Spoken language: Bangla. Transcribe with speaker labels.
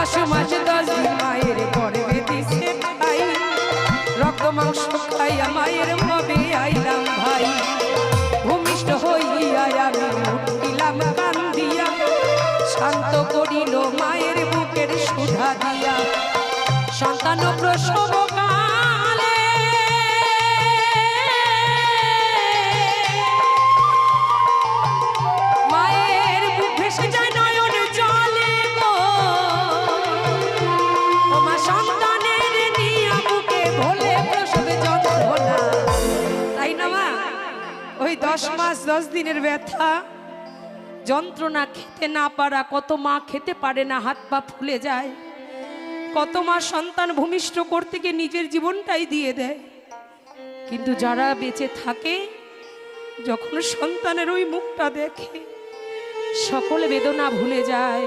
Speaker 1: 10 মাস 10 দিন মায়ের গর্ভে দিছে খাই, রক্ত মাংস খাইয়া মায়ের মবে আইলাম ভাই। ভূমিষ্ঠ হইয়া আমি উঠিলাম কান্দিয়া, শান্ত করিল মায়ের বুকের সুধা দিয়া। সন্তান প্রসব কালে মায়ের বুক ভেসে যায় নয়ন জলে গো, ও মা সন্তানের নিয়া বুকে ভোলে প্রসবে যন্ত্রণা। তাই না মা? ওই 10 মাস 10 দিনের ব্যথা যন্ত্রণা, খেতে না পারা, কত মা খেতে পারে না, হাত পা ফুলে যায়। কত মা সন্তান ভূমিষ্ঠ করতে গিয়ে নিজের জীবনটাই দিয়ে দেয়। কিন্তু যারা বেঁচে থাকে, যখন সন্তানের ওই মুখটা দেখে সকল বেদনা ভুলে যায়।